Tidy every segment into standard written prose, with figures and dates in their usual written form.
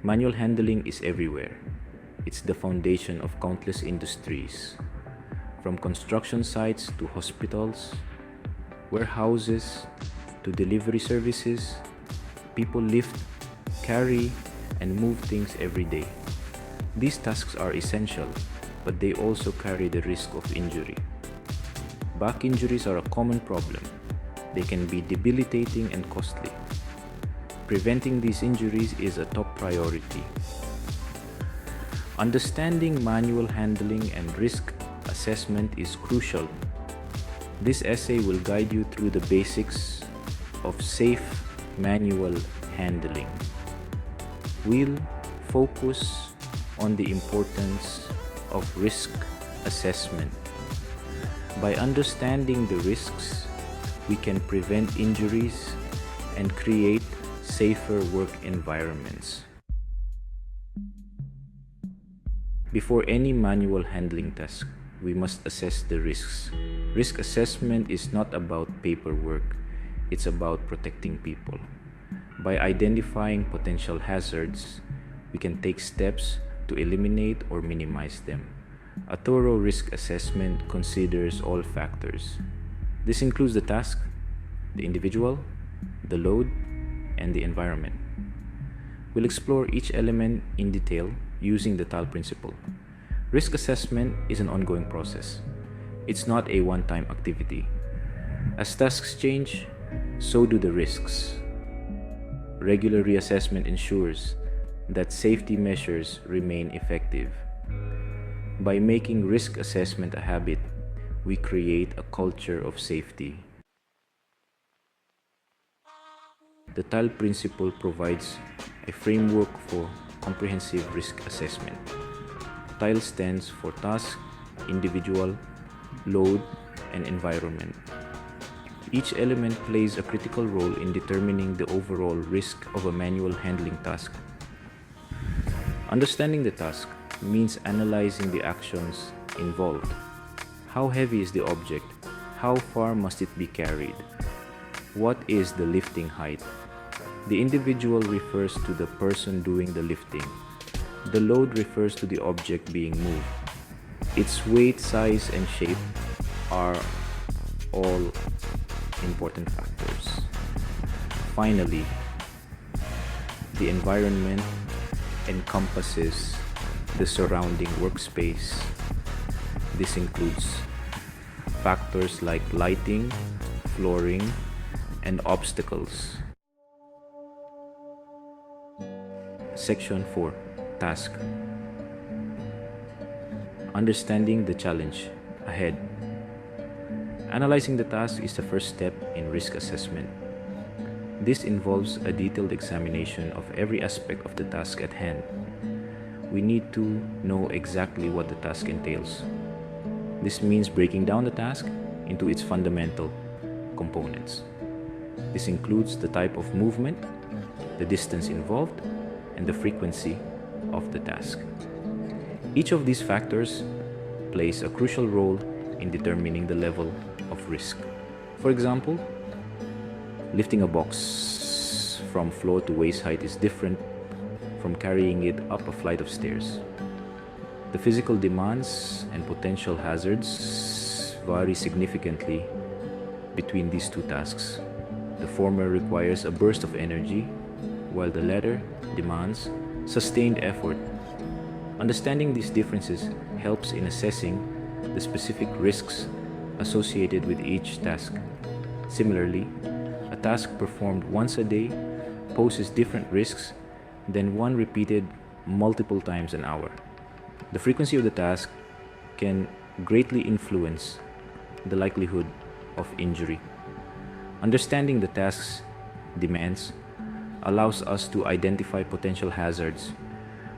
Manual handling is everywhere. It's the foundation of countless industries, from construction sites to hospitals, warehouses to delivery services. People lift, carry, and move things every day. These tasks are essential, but they also carry the risk of injury. Back injuries are a common problem. They can be debilitating and costly. Preventing these injuries is a top priority. Understanding manual handling and risk assessment is crucial. This essay will guide you through the basics of safe manual handling. We'll focus on the importance of risk assessment. By understanding the risks, we can prevent injuries and create safer work environments. Before any manual handling task, we must assess the risks. Risk assessment is not about paperwork, it's about protecting people. By identifying potential hazards, we can take steps to eliminate or minimize them. A thorough risk assessment considers all factors. This includes the task, the individual, the load, and the environment. We'll explore each element in detail using the TAL principle. Risk assessment is an ongoing process. It's not a one-time activity. As tasks change, so do the risks. Regular reassessment ensures that safety measures remain effective. By making risk assessment a habit, we create a culture of safety. The TAL principle provides a framework for comprehensive risk assessment. TAL stands for task, individual, load, and environment. Each element plays a critical role in determining the overall risk of a manual handling task. Understanding the task means analyzing the actions involved. How heavy is the object? How far must it be carried? What is the lifting height? The individual refers to the person doing the lifting. The load refers to the object being moved. Its weight, size, and shape are all important factors. Finally, the environment encompasses the surrounding workspace. This includes factors like lighting, flooring, and obstacles. Section 4. Task. Understanding the challenge ahead. Analyzing the task is the first step in risk assessment. This involves a detailed examination of every aspect of the task at hand. We need to know exactly what the task entails. This means breaking down the task into its fundamental components. This includes the type of movement, the distance involved, and the frequency of the task. Each of these factors plays a crucial role in determining the level of risk. For example, lifting a box from floor to waist height is different from carrying it up a flight of stairs. The physical demands and potential hazards vary significantly between these two tasks. The former requires a burst of energy, while the latter demands sustained effort. Understanding these differences helps in assessing the specific risks associated with each task. Similarly, a task performed once a day poses different risks than one repeated multiple times an hour. The frequency of the task can greatly influence the likelihood of injury. Understanding the task's demands allows us to identify potential hazards.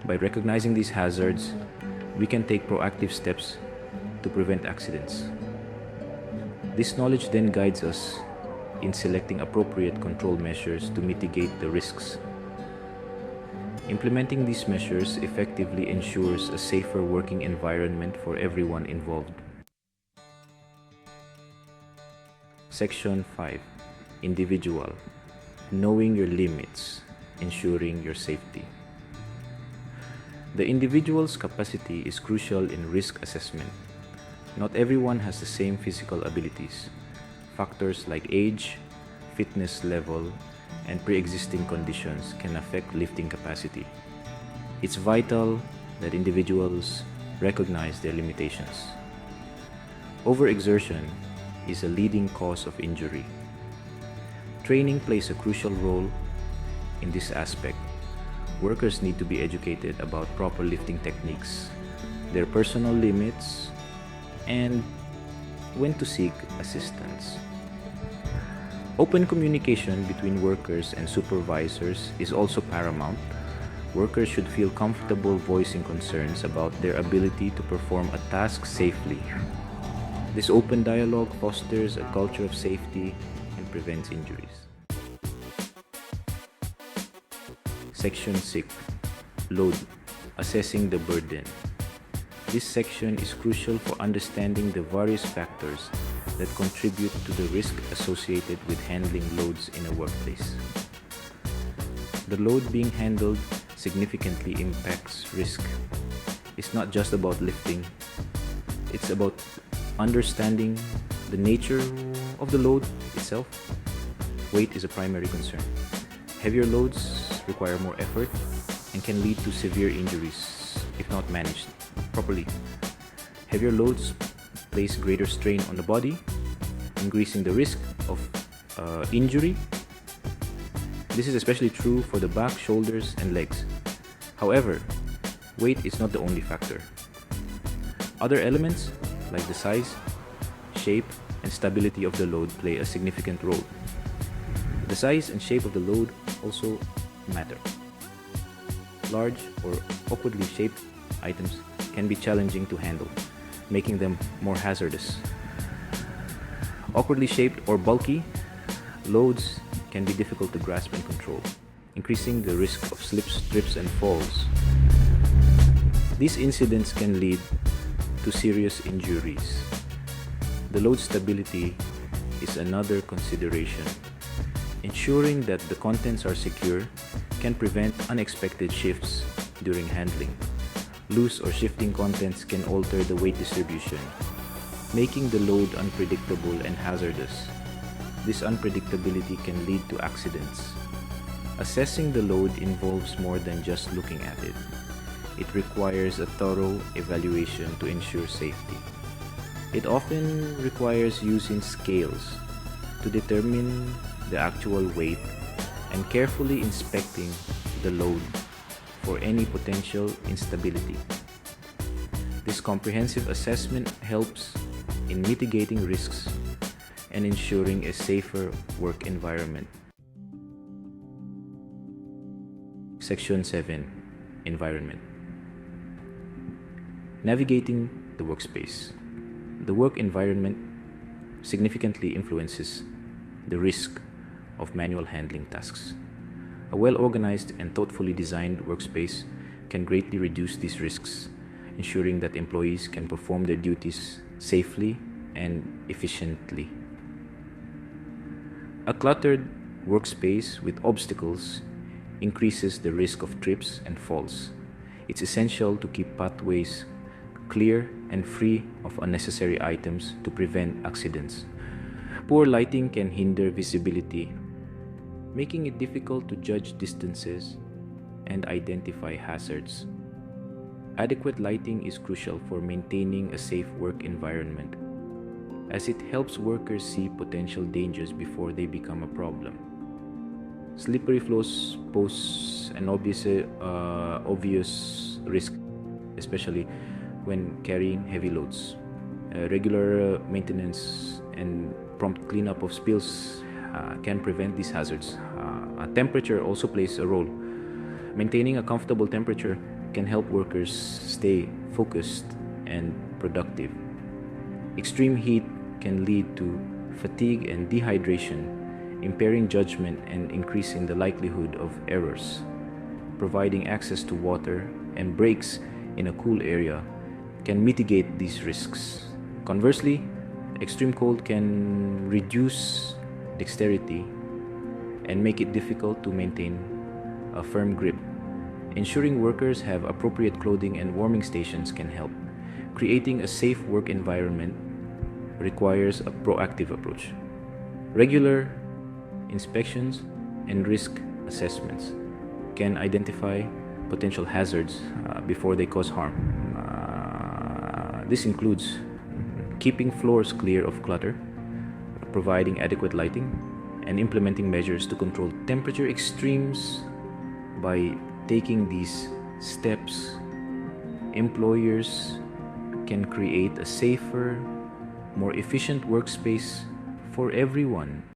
By recognizing these hazards, we can take proactive steps to prevent accidents. This knowledge then guides us in selecting appropriate control measures to mitigate the risks. Implementing these measures effectively ensures a safer working environment for everyone involved. Section 5. Individual. Knowing your limits, ensuring your safety. The individual's capacity is crucial in risk assessment. Not everyone has the same physical abilities. Factors like age, fitness level, and pre-existing conditions can affect lifting capacity. It's vital that individuals recognize their limitations. Overexertion is a leading cause of injury. Training plays a crucial role in this aspect. Workers need to be educated about proper lifting techniques, their personal limits, and when to seek assistance. Open communication between workers and supervisors is also paramount. Workers should feel comfortable voicing concerns about their ability to perform a task safely. This open dialogue fosters a culture of safety and prevents injuries. Section 6. Load. Assessing the burden. This section is crucial for understanding the various factors that contribute to the risk associated with handling loads in a workplace. The load being handled significantly impacts risk. It's not just about lifting, it's about understanding the nature of the load itself. Weight is a primary concern. Heavier loads require more effort and can lead to severe injuries if not managed properly. Heavier loads place greater strain on the body, increasing the risk of injury. This is especially true for the back, shoulders, and legs. However, weight is not the only factor. Other elements like the size, shape, and stability of the load play a significant role. The size and shape of the load also matter. Large or awkwardly shaped items can be challenging to handle, making them more hazardous. Awkwardly shaped or bulky loads can be difficult to grasp and control, increasing the risk of slips, trips, and falls. These incidents can lead to serious injuries. The load stability is another consideration. Ensuring that the contents are secure can prevent unexpected shifts during handling. Loose or shifting contents can alter the weight distribution, making the load unpredictable and hazardous. This unpredictability can lead to accidents. Assessing the load involves more than just looking at it. It requires a thorough evaluation to ensure safety. It often requires using scales to determine the actual weight and carefully inspecting the load for any potential instability. This comprehensive assessment helps in mitigating risks and ensuring a safer work environment. Section 7. Environment. Navigating the workspace. The work environment significantly influences the risk of manual handling tasks. A well-organized and thoughtfully designed workspace can greatly reduce these risks, ensuring that employees can perform their duties safely and efficiently. A cluttered workspace with obstacles increases the risk of trips and falls. It's essential to keep pathways clear and free of unnecessary items to prevent accidents. Poor lighting can hinder visibility, making it difficult to judge distances and identify hazards. Adequate lighting is crucial for maintaining a safe work environment, as it helps workers see potential dangers before they become a problem. Slippery floors pose an obvious risk, especially when carrying heavy loads. Regular maintenance and prompt cleanup of spills can prevent these hazards. Temperature also plays a role. Maintaining a comfortable temperature can help workers stay focused and productive. Extreme heat can lead to fatigue and dehydration, impairing judgment and increasing the likelihood of errors. Providing access to water and breaks in a cool area can mitigate these risks. Conversely, extreme cold can reduce dexterity and make it difficult to maintain a firm grip. Ensuring workers have appropriate clothing and warming stations can help. Creating a safe work environment requires a proactive approach. Regular inspections and risk assessments can identify potential hazards before they cause harm. This includes keeping floors clear of clutter, providing adequate lighting, and implementing measures to control temperature extremes. By taking these steps, employers can create a safer, more efficient workspace for everyone.